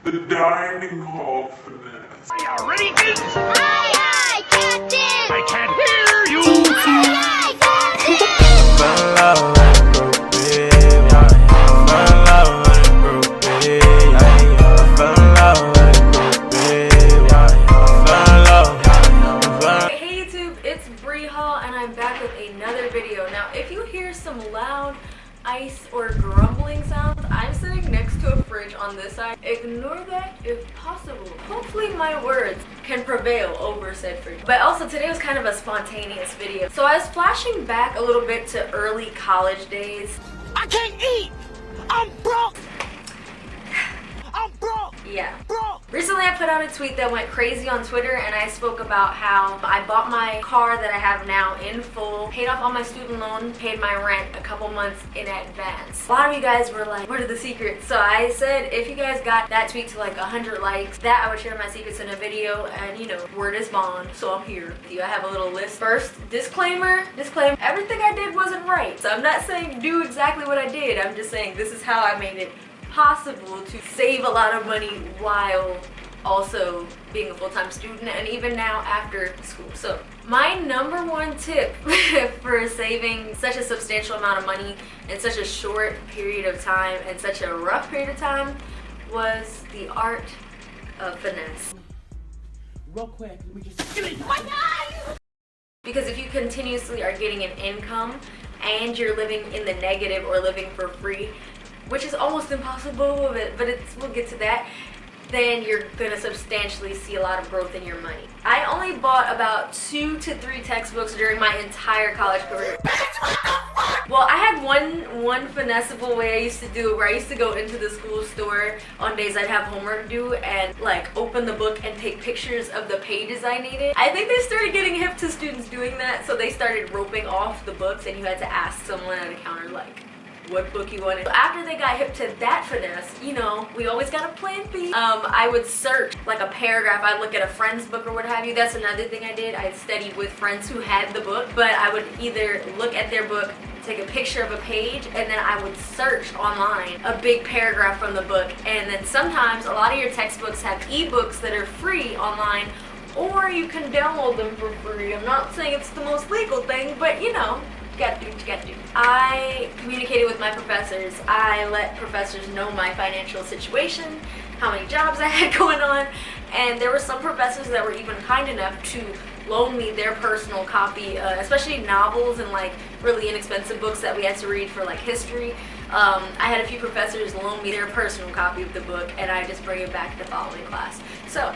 The dining hall finesse. Are you ready, kids? Aye, aye, Captain! I can't hear you! Aye, aye, Captain! Fell in love with a groupie, yeah. Fell in love with a groupie, yeah. Fell in love with a groupie, yeah. Fell in love. Hey YouTube, it's Bri Hall and I'm back with another video. Now if you hear some loud ice or grumbling sounds, I'm sitting next to a fridge on this side. Ignore that if possible. Hopefully my words can prevail over said fridge. But also today was kind of a spontaneous video. So I was flashing back a little bit to early college days. I can't eat! I'm broke! I'm broke! Yeah. Broke! Recently I put out a tweet that went crazy on Twitter and I spoke about how I bought my car that I have now in full, paid off all my student loan, paid my rent a couple months in advance. A lot of you guys were like, what are the secrets? So I said if you guys got that tweet to like 100 likes, that I would share my secrets in a video, and you know, word is bond, so I'm here with you. I have a little list. First, disclaimer, everything I did wasn't right. So I'm not saying do exactly what I did, I'm just saying this is how I made it possible to save a lot of money while also being a full-time student and even now after school. So my number one tip for saving such a substantial amount of money in such a short period of time and such a rough period of time was the art of finesse. Real quick, let me just... Because if you continuously are getting an income and you're living in the negative or living for free, which is almost impossible, but we'll get to that, then you're gonna substantially see a lot of growth in your money. I only bought about 2 to 3 textbooks during my entire college career. Well, I had one finessable way I used to do it, where I used to go into the school store on days I'd have homework due and like open the book and take pictures of the pages I needed. I think they started getting hip to students doing that, so they started roping off the books and you had to ask someone at a counter like what book you wanted. After they got hip to that finesse, you know, we always got a plan B. I would search like a paragraph. I'd look at a friend's book or what have you. That's another thing I did. I studied with friends who had the book, but I would either look at their book, take a picture of a page, and then I would search online a big paragraph from the book. And then sometimes a lot of your textbooks have ebooks that are free online, or you can download them for free. I'm not saying it's the most legal thing, but you know, you gotta do what you gotta do. I communicated with my professors. I let professors know my financial situation, how many jobs I had going on, and there were some professors that were even kind enough to loan me their personal copy, especially novels and like really inexpensive books that we had to read for like history. I had a few professors loan me their personal copy of the book, and I just bring it back the following class. So,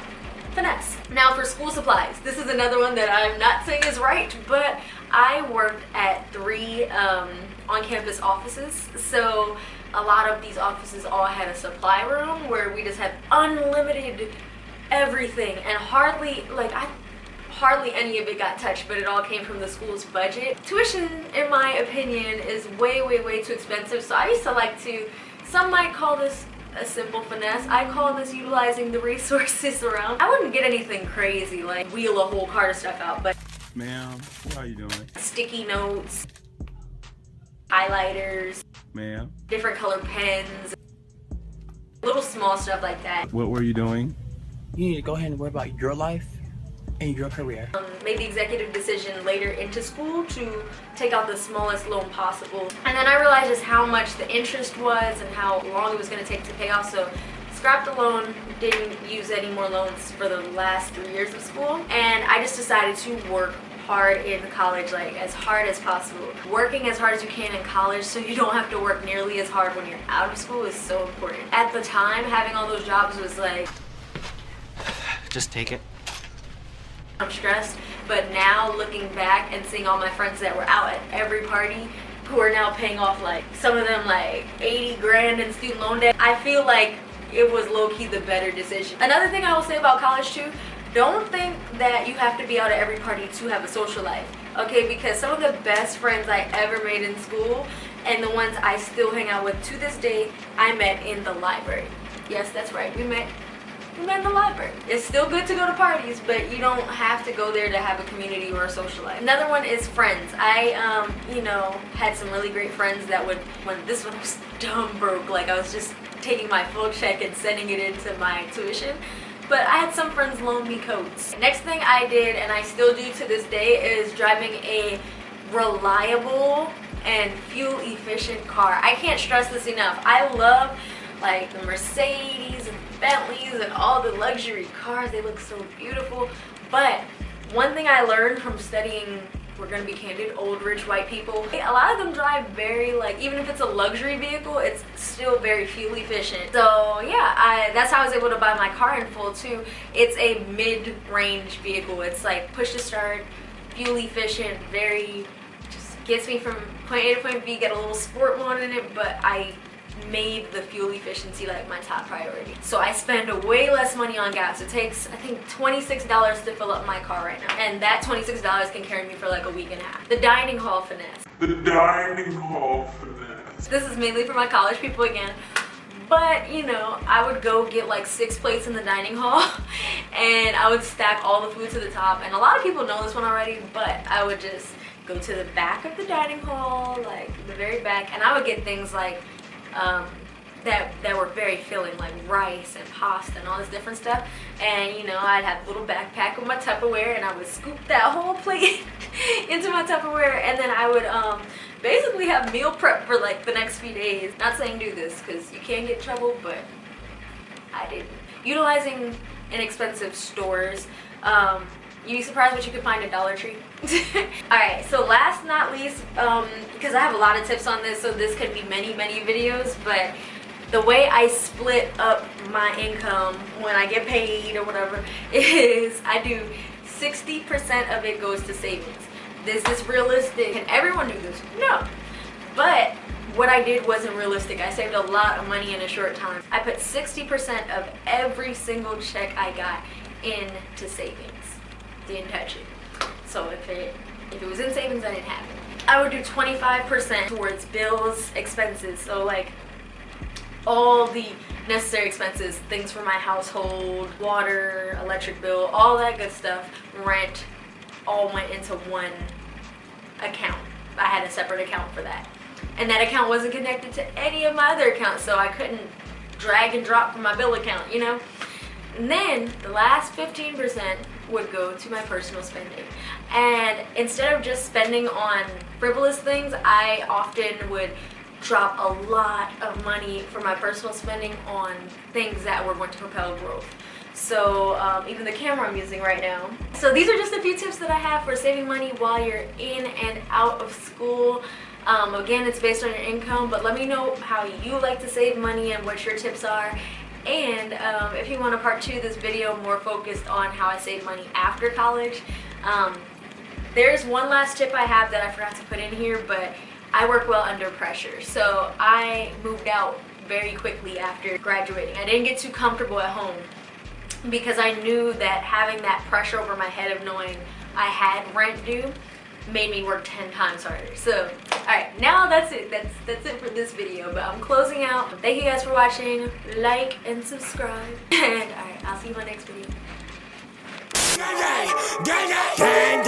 finesse. Now for school supplies, this is another one that I'm not saying is right, but I worked at 3 on-campus offices, so a lot of these offices all had a supply room where we just had unlimited everything, and hardly any of it got touched, but it all came from the school's budget. Tuition, in my opinion, is way too expensive, so I used to like to, some might call this a simple finesse. I call this utilizing the resources around. I wouldn't get anything crazy like wheel a whole cart of stuff out, but Ma'am, what are you doing? sticky notes, highlighters, Ma'am, different color pens, little small stuff like that. what were you doing? You need to go ahead and worry about your life and your career. Made the executive decision later into school to take out the smallest loan possible. And then I realized just how much the interest was and how long it was going to take to pay off. So scrapped the loan, didn't use any more loans for the last 3 years of school. And I just decided to work hard in college, like as hard as possible. Working as hard as you can in college so you don't have to work nearly as hard when you're out of school is so important. At the time, having all those jobs was like, Just take it. I'm stressed, but now looking back and seeing all my friends that were out at every party who are now paying off like some of them like 80 grand in student loan debt, I feel like it was low-key the better decision. Another thing I will say about college too, don't think that you have to be out at every party to have a social life, okay? Because some of the best friends I ever made in school and the ones I still hang out with to this day, I met in the library. Yes, that's right, we met in the library. It's still good to go to parties, but you don't have to go there to have a community or a social life. Another one is friends. I, you know, had some really great friends that would, when I was dumb broke, like I was just taking my full check and sending it into my tuition. But I had some friends loan me coats. Next thing I did, and I still do to this day, is driving a reliable and fuel efficient car. I can't stress this enough. I love like the Mercedes and Bentleys and all the luxury cars. They look so beautiful. But one thing I learned from studying, we're gonna be candid, old rich white people, a lot of them drive very, like, even if it's a luxury vehicle, it's still very fuel efficient. So yeah, that's how I was able to buy my car in full too. It's a mid-range vehicle. It's like push to start, fuel efficient, very, just gets me from point A to point B, get a little sport mode in it, but I made the fuel efficiency like my top priority. So I spend way less money on gas. It takes, I think, $26 to fill up my car right now. And that $26 can carry me for like a week and a half. The dining hall finesse. The dining hall finesse. This is mainly for my college people again. But, you know, I would go get like 6 plates in the dining hall and I would stack all the food to the top. And a lot of people know this one already, but I would just go to the back of the dining hall, like the very back, and I would get things like that were very filling, like rice and pasta and all this different stuff. And you know, I'd have a little backpack with my Tupperware and I would scoop that whole plate into my Tupperware, and then I would basically have meal prep for like the next few days. Not saying do this because you can get in trouble, but I didn't. Utilizing inexpensive stores. You'd be surprised what you could find at Dollar Tree. Alright, so last not least, because I have a lot of tips on this, so this could be many videos, but the way I split up my income when I get paid or whatever is I do 60% of it goes to savings. This is realistic. Can everyone do this? No. But what I did wasn't realistic. I saved a lot of money in a short time. I put 60% of every single check I got into savings. Didn't touch it. So if it was in savings, I didn't have it. I would do 25% towards bills, expenses. So like all the necessary expenses, things for my household, water, electric bill, all that good stuff, rent, all went into one account. I had a separate account for that. And that account wasn't connected to any of my other accounts, so I couldn't drag and drop from my bill account, you know? And then the last 15% would go to my personal spending. And instead of just spending on frivolous things, I often would drop a lot of money for my personal spending on things that were going to propel growth. So even the camera I'm using right now. So these are just a few tips that I have for saving money while you're in and out of school. Again, it's based on your income, but let me know how you like to save money and what your tips are. And if you want a part 2 of this video more focused on how I save money after college, there's one last tip I have that I forgot to put in here, but I work well under pressure. So I moved out very quickly after graduating. I didn't get too comfortable at home because I knew that having that pressure over my head of knowing I had rent due made me work 10 times harder. So alright, now that's it. That's it for this video, but I'm closing out. Thank you guys for watching. Like and subscribe. And alright, I'll see you in my next video. Gang,